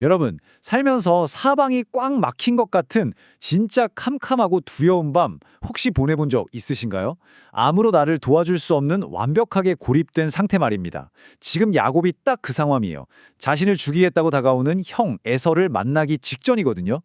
여러분, 살면서 사방이 꽉 막힌 것 같은 진짜 캄캄하고 두려운 밤 혹시 보내본 적 있으신가요? 아무로 나를 도와줄 수 없는 완벽하게 고립된 상태 말입니다. 지금 야곱이 딱 그 상황이에요. 자신을 죽이겠다고 다가오는 형 에서를 만나기 직전이거든요.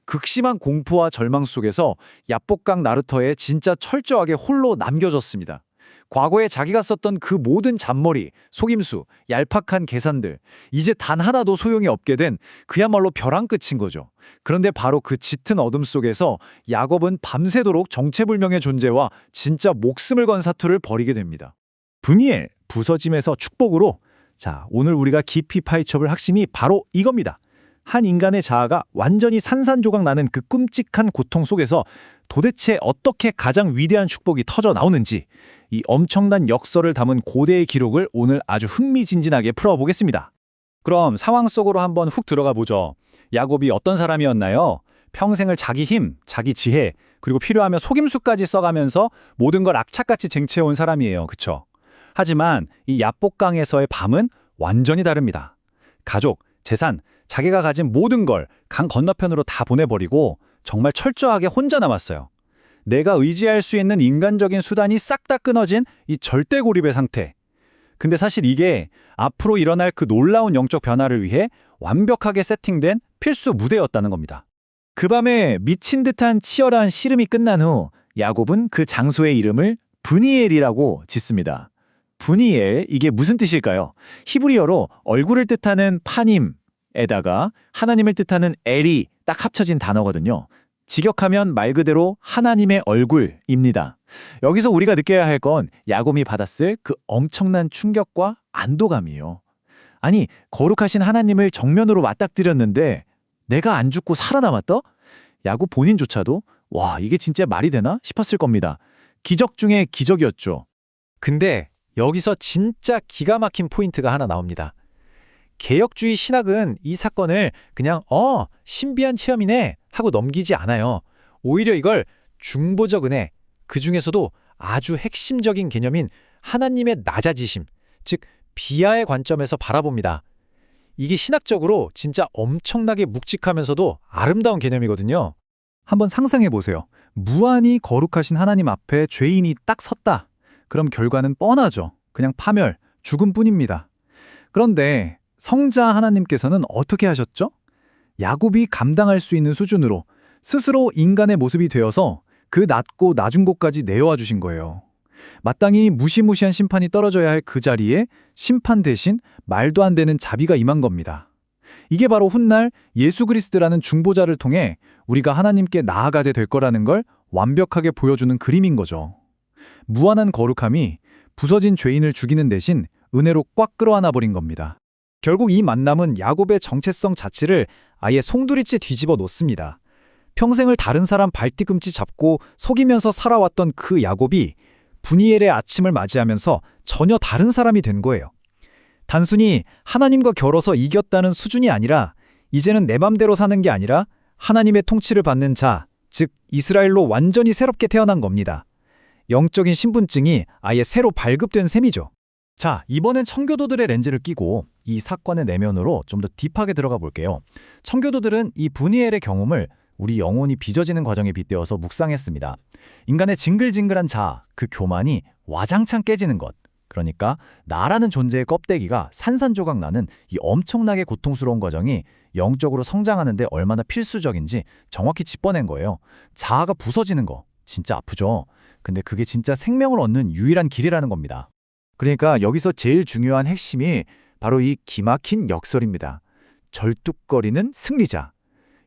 극심한 공포와 절망 속에서 야복강 나루터에 진짜 철저하게 홀로 남겨졌습니다. 과거에 자기가 썼던 그 모든 잔머리, 속임수, 얄팍한 계산들, 이제 단 하나도 소용이 없게 된 그야말로 벼랑 끝인 거죠. 그런데 바로 그 짙은 어둠 속에서 야곱은 밤새도록 정체불명의 존재와 진짜 목숨을 건 사투를 벌이게 됩니다. 분이엘, 부서짐에서 축복으로. 자, 오늘 우리가 깊이 파헤쳐볼 핵심이 바로 이겁니다. 한 인간의 자아가 완전히 산산조각 나는 그 끔찍한 고통 속에서 도대체 어떻게 가장 위대한 축복이 터져 나오는지, 이 엄청난 역설을 담은 고대의 기록을 오늘 아주 흥미진진하게 풀어보겠습니다. 그럼 상황 속으로 한번 훅 들어가 보죠. 야곱이 어떤 사람이었나요? 평생을 자기 힘, 자기 지혜, 그리고 필요하면 속임수까지 써가면서 모든 걸 악착같이 쟁취해온 사람이에요. 그쵸? 하지만 이 야복강에서의 밤은 완전히 다릅니다. 가족, 재산, 자기가 가진 모든 걸 강 건너편으로 다 보내버리고 정말 철저하게 혼자 남았어요. 내가 의지할 수 있는 인간적인 수단이 싹 다 끊어진 이 절대 고립의 상태. 근데 사실 이게 앞으로 일어날 그 놀라운 영적 변화를 위해 완벽하게 세팅된 필수 무대였다는 겁니다. 그 밤에 미친 듯한 치열한 씨름이 끝난 후 야곱은 그 장소의 이름을 브니엘이라고 짓습니다. 브니엘, 이게 무슨 뜻일까요? 히브리어로 얼굴을 뜻하는 파님에다가 하나님을 뜻하는 엘이 딱 합쳐진 단어거든요. 직역하면 말 그대로 하나님의 얼굴입니다. 여기서 우리가 느껴야 할 건 야곱이 받았을 그 엄청난 충격과 안도감이에요. 아니, 거룩하신 하나님을 정면으로 맞닥뜨렸는데 내가 안 죽고 살아남았다? 야곱 본인조차도 와, 이게 진짜 말이 되나 싶었을 겁니다. 기적 중에 기적이었죠. 근데 여기서 진짜 기가 막힌 포인트가 하나 나옵니다. 개혁주의 신학은 이 사건을 그냥 신비한 체험이네 하고 넘기지 않아요. 오히려 이걸 중보적 은혜, 그 중에서도 아주 핵심적인 개념인 하나님의 낮아지심, 즉 비하의 관점에서 바라봅니다. 이게 신학적으로 진짜 엄청나게 묵직하면서도 아름다운 개념이거든요. 한번 상상해 보세요. 무한히 거룩하신 하나님 앞에 죄인이 딱 섰다. 그럼 결과는 뻔하죠. 그냥 파멸, 죽음뿐입니다. 그런데 성자 하나님께서는 어떻게 하셨죠? 야곱이 감당할 수 있는 수준으로 스스로 인간의 모습이 되어서 그 낮고 낮은 곳까지 내어와 주신 거예요. 마땅히 무시무시한 심판이 떨어져야 할 그 자리에 심판 대신 말도 안 되는 자비가 임한 겁니다. 이게 바로 훗날 예수 그리스도라는 중보자를 통해 우리가 하나님께 나아가게 될 거라는 걸 완벽하게 보여주는 그림인 거죠. 무한한 거룩함이 부서진 죄인을 죽이는 대신 은혜로 꽉 끌어안아 버린 겁니다. 결국 이 만남은 야곱의 정체성 자체를 아예 송두리째 뒤집어 놓습니다. 평생을 다른 사람 발뒤꿈치 잡고 속이면서 살아왔던 그 야곱이 브니엘의 아침을 맞이하면서 전혀 다른 사람이 된 거예요. 단순히 하나님과 겨뤄서 이겼다는 수준이 아니라 이제는 내 맘대로 사는 게 아니라 하나님의 통치를 받는 자, 즉 이스라엘로 완전히 새롭게 태어난 겁니다. 영적인 신분증이 아예 새로 발급된 셈이죠. 자, 이번엔 청교도들의 렌즈를 끼고 이 사건의 내면으로 좀 더 딥하게 들어가 볼게요. 청교도들은 이 브니엘의 경험을 우리 영혼이 빚어지는 과정에 빗대어서 묵상했습니다. 인간의 징글징글한 자아, 그 교만이 와장창 깨지는 것. 그러니까 나라는 존재의 껍데기가 산산조각 나는 이 엄청나게 고통스러운 과정이 영적으로 성장하는 데 얼마나 필수적인지 정확히 짚어낸 거예요. 자아가 부서지는 거 진짜 아프죠. 근데 그게 진짜 생명을 얻는 유일한 길이라는 겁니다. 그러니까 여기서 제일 중요한 핵심이 바로 이 기막힌 역설입니다. 절뚝거리는 승리자.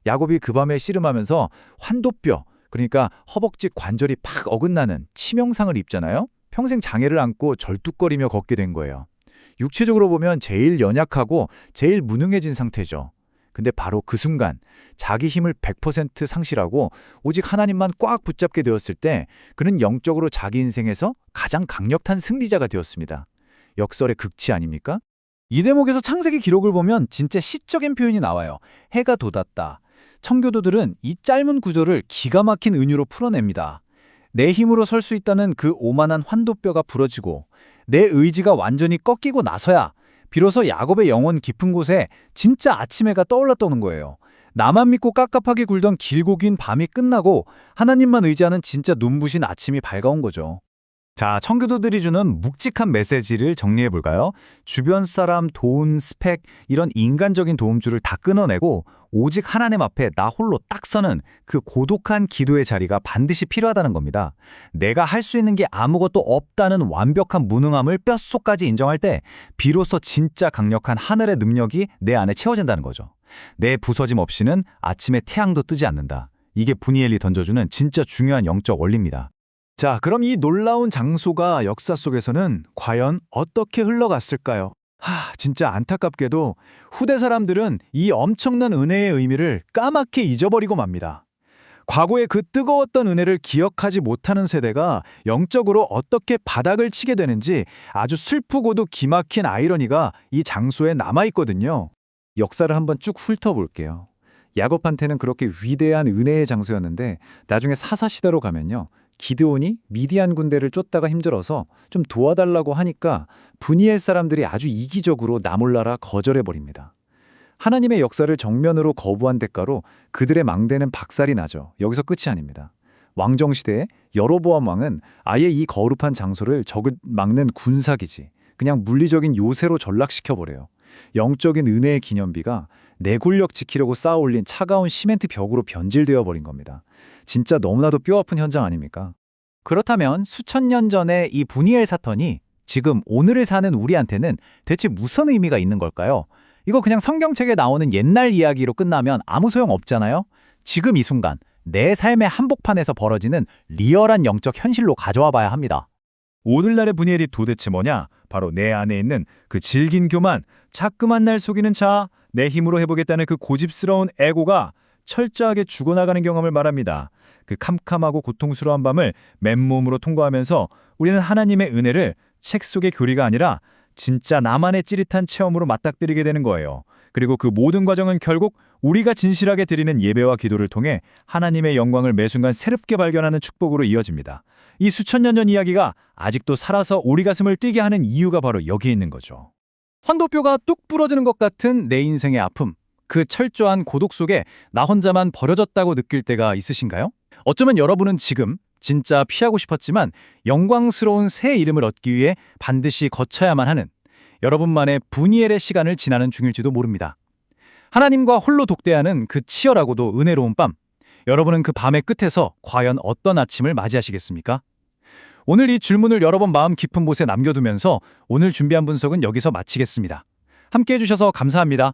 야곱이 그 밤에 씨름하면서 환도뼈, 그러니까 허벅지 관절이 팍 어긋나는 치명상을 입잖아요. 평생 장애를 안고 절뚝거리며 걷게 된 거예요. 육체적으로 보면 제일 연약하고 제일 무능해진 상태죠. 근데 바로 그 순간 자기 힘을 100% 상실하고 오직 하나님만 꽉 붙잡게 되었을 때 그는 영적으로 자기 인생에서 가장 강력한 승리자가 되었습니다. 역설의 극치 아닙니까? 이 대목에서 창세기 기록을 보면 진짜 시적인 표현이 나와요. 해가 돋았다. 청교도들은 이 짧은 구절을 기가 막힌 은유로 풀어냅니다. 내 힘으로 설 수 있다는 그 오만한 환도뼈가 부러지고 내 의지가 완전히 꺾이고 나서야 비로소 야곱의 영혼 깊은 곳에 진짜 아침 해가 떠올랐다는 거예요. 나만 믿고 깝깝하게 굴던 길고 긴 밤이 끝나고 하나님만 의지하는 진짜 눈부신 아침이 밝아온 거죠. 자, 청교도들이 주는 묵직한 메시지를 정리해 볼까요? 주변 사람, 돈, 스펙 이런 인간적인 도움줄을 다 끊어내고 오직 하나님 앞에 나 홀로 딱 서는 그 고독한 기도의 자리가 반드시 필요하다는 겁니다. 내가 할 수 있는 게 아무것도 없다는 완벽한 무능함을 뼛속까지 인정할 때 비로소 진짜 강력한 하늘의 능력이 내 안에 채워진다는 거죠. 내 부서짐 없이는 아침에 태양도 뜨지 않는다. 이게 브니엘이 던져주는 진짜 중요한 영적 원리입니다. 자, 그럼 이 놀라운 장소가 역사 속에서는 과연 어떻게 흘러갔을까요? 진짜 안타깝게도 후대 사람들은 이 엄청난 은혜의 의미를 까맣게 잊어버리고 맙니다. 과거의 그 뜨거웠던 은혜를 기억하지 못하는 세대가 영적으로 어떻게 바닥을 치게 되는지 아주 슬프고도 기막힌 아이러니가 이 장소에 남아있거든요. 역사를 한번 쭉 훑어볼게요. 야곱한테는 그렇게 위대한 은혜의 장소였는데 나중에 사사시대로 가면요. 기드온이 미디안 군대를 쫓다가 힘들어서 좀 도와달라고 하니까 브니엘 사람들이 아주 이기적으로 나 몰라라 거절해버립니다. 하나님의 역사를 정면으로 거부한 대가로 그들의 망대는 박살이 나죠. 여기서 끝이 아닙니다. 왕정시대에 여로보암 왕은 아예 이 거룩한 장소를 적을 막는 군사기지, 그냥 물리적인 요새로 전락시켜버려요. 영적인 은혜의 기념비가 내골력 지키려고 쌓아올린 차가운 시멘트 벽으로 변질되어 버린 겁니다. 진짜 너무나도 뼈아픈 현장 아닙니까? 그렇다면 수천 년 전에 이 브니엘 사건이 지금 오늘을 사는 우리한테는 대체 무슨 의미가 있는 걸까요? 이거 그냥 성경책에 나오는 옛날 이야기로 끝나면 아무 소용 없잖아요? 지금 이 순간 내 삶의 한복판에서 벌어지는 리얼한 영적 현실로 가져와 봐야 합니다. 오늘날의 브니엘이 도대체 뭐냐? 바로 내 안에 있는 그 질긴 교만, 자꾸만 날 속이는 자, 내 힘으로 해보겠다는 그 고집스러운 에고가 철저하게 죽어나가는 경험을 말합니다. 그 캄캄하고 고통스러운 밤을 맨몸으로 통과하면서 우리는 하나님의 은혜를 책 속의 교리가 아니라 진짜 나만의 찌릿한 체험으로 맞닥뜨리게 되는 거예요. 그리고 그 모든 과정은 결국 우리가 진실하게 드리는 예배와 기도를 통해 하나님의 영광을 매순간 새롭게 발견하는 축복으로 이어집니다. 이 수천 년 전 이야기가 아직도 살아서 우리 가슴을 뛰게 하는 이유가 바로 여기 있는 거죠. 환도뼈가 뚝 부러지는 것 같은 내 인생의 아픔, 그 철저한 고독 속에 나 혼자만 버려졌다고 느낄 때가 있으신가요? 어쩌면 여러분은 지금 진짜 피하고 싶었지만 영광스러운 새 이름을 얻기 위해 반드시 거쳐야만 하는 여러분만의 브니엘의 시간을 지나는 중일지도 모릅니다. 하나님과 홀로 독대하는 그 치열하고도 은혜로운 밤, 여러분은 그 밤의 끝에서 과연 어떤 아침을 맞이하시겠습니까? 오늘 이 질문을 여러 번 마음 깊은 곳에 남겨두면서 오늘 준비한 분석은 여기서 마치겠습니다. 함께 해주셔서 감사합니다.